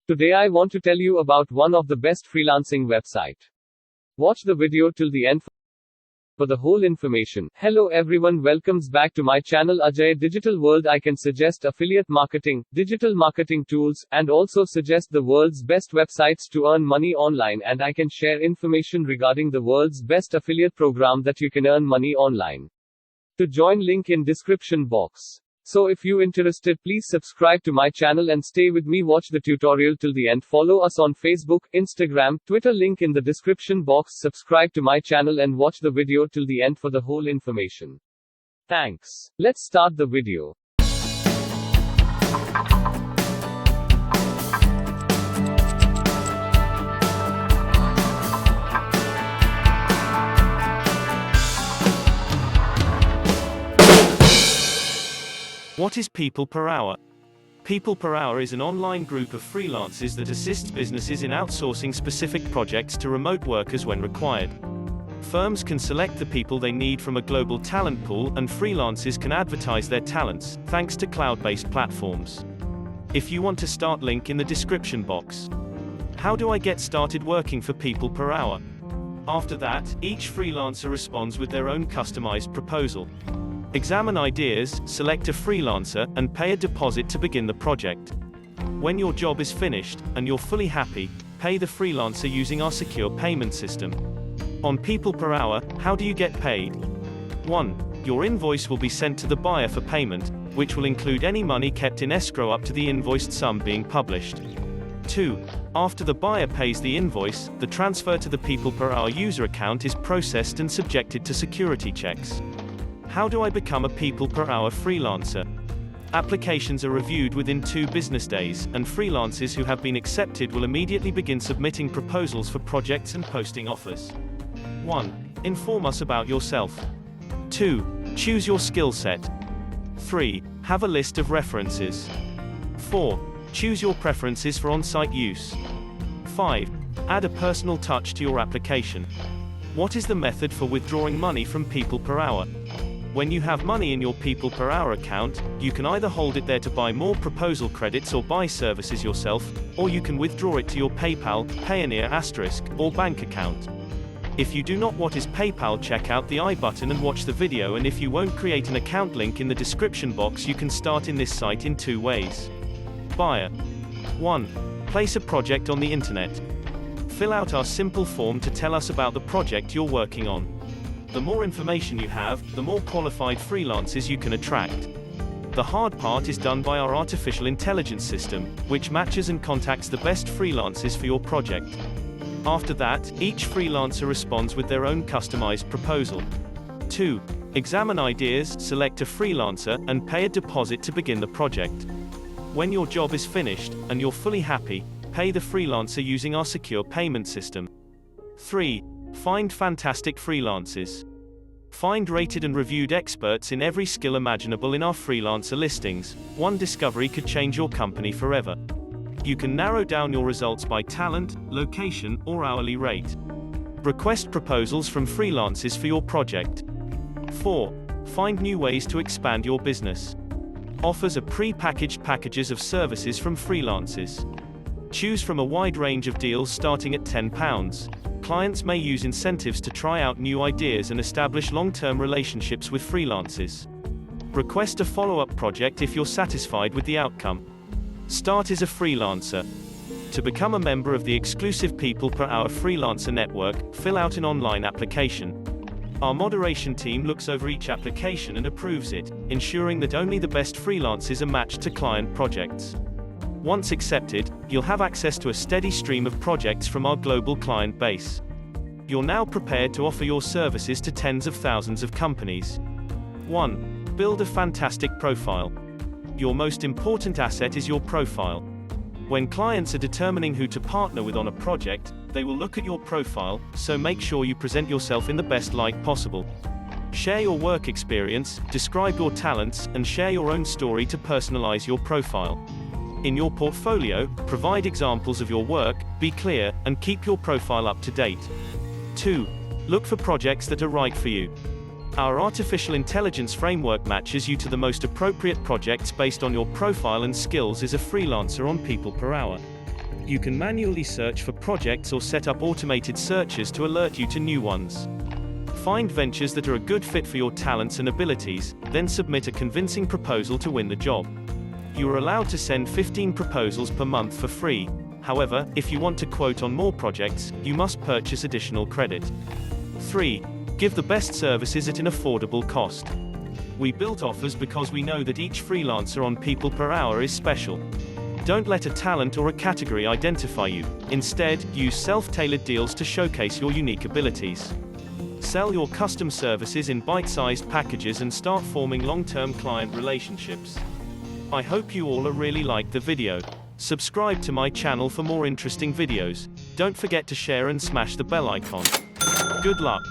Today I want to tell you about one of the best freelancing website. Watch the video till the end for the whole information. Hello everyone, welcomes back to my channel Ajay Digital World. I can suggest affiliate marketing, digital marketing tools, and also suggest the world's best websites to earn money online, and I can share information regarding the world's best affiliate program that you can earn money online. To join, link in description box. So if you interested, please subscribe to my channel and stay with me. Watch the tutorial till the end. Follow us on Facebook, Instagram, Twitter, link in the description box. Subscribe to my channel and watch the video till the end for the whole information. Thanks. Let's start the video. What is People Per Hour? People Per Hour is an online group of freelancers that assists businesses in outsourcing specific projects to remote workers when required. Firms can select the people they need from a global talent pool, and freelancers can advertise their talents, thanks to cloud-based platforms. If you want to start, link in the description box. How do I get started working for People Per Hour? After that, each freelancer responds with their own customized proposal. Examine ideas, select a freelancer, and pay a deposit to begin the project. When your job is finished, and you're fully happy, pay the freelancer using our secure payment system. On People Per Hour, how do you get paid? 1. Your invoice will be sent to the buyer for payment, which will include any money kept in escrow up to the invoiced sum being published. 2. After the buyer pays the invoice, the transfer to the People Per Hour user account is processed and subjected to security checks. How do I become a People Per Hour freelancer? Applications are reviewed within 2 business days, and freelancers who have been accepted will immediately begin submitting proposals for projects and posting offers. 1. Inform us about yourself. 2. Choose your skill set. 3. Have a list of references. 4. Choose your preferences for on-site use. 5. Add a personal touch to your application. What is the method for withdrawing money from People Per Hour? When you have money in your People Per Hour account, you can either hold it there to buy more proposal credits or buy services yourself, or you can withdraw it to your PayPal, Payoneer*, or bank account. If you do not what is PayPal, check out the I button and watch the video, and if you won't create an account, link in the description box. You can start in this site in 2 ways. Buyer. 1. Place a project on the internet. Fill out our simple form to tell us about the project you're working on. The more information you have, the more qualified freelancers you can attract. The hard part is done by our artificial intelligence system, which matches and contacts the best freelancers for your project. After that, each freelancer responds with their own customized proposal. 2. Examine ideas, select a freelancer, and pay a deposit to begin the project. When your job is finished, and you're fully happy, pay the freelancer using our secure payment system. 3. Find fantastic freelancers. Find rated and reviewed experts in every skill imaginable in our freelancer listings. One discovery could change your company forever. You can narrow down your results by talent, location, or hourly rate. Request proposals from freelancers for your project. 4. Find new ways to expand your business. Offers a pre-packaged packages of services from freelancers. Choose from a wide range of deals starting at £10. Clients may use incentives to try out new ideas and establish long-term relationships with freelancers. Request a follow-up project if you're satisfied with the outcome. Start as a freelancer. To become a member of the exclusive People Per Hour freelancer network, fill out an online application. Our moderation team looks over each application and approves it, ensuring that only the best freelancers are matched to client projects. Once accepted, you'll have access to a steady stream of projects from our global client base. You're now prepared to offer your services to tens of thousands of companies. 1. Build a fantastic profile. Your most important asset is your profile. When clients are determining who to partner with on a project, they will look at your profile, so make sure you present yourself in the best light possible. Share your work experience, describe your talents, and share your own story to personalize your profile. In your portfolio, provide examples of your work, be clear, and keep your profile up to date. 2. Look for projects that are right for you. Our artificial intelligence framework matches you to the most appropriate projects based on your profile and skills as a freelancer on People Per Hour. You can manually search for projects or set up automated searches to alert you to new ones. Find ventures that are a good fit for your talents and abilities, then submit a convincing proposal to win the job. You are allowed to send 15 proposals per month for free. However, if you want to quote on more projects, you must purchase additional credit. 3. Give the best services at an affordable cost. We built offers because we know that each freelancer on People Per Hour is special. Don't let a talent or a category identify you. Instead, use self-tailored deals to showcase your unique abilities. Sell your custom services in bite-sized packages and start forming long-term client relationships. I hope you all really liked the video. Subscribe to my channel for more interesting videos. Don't forget to share and smash the bell icon. Good luck!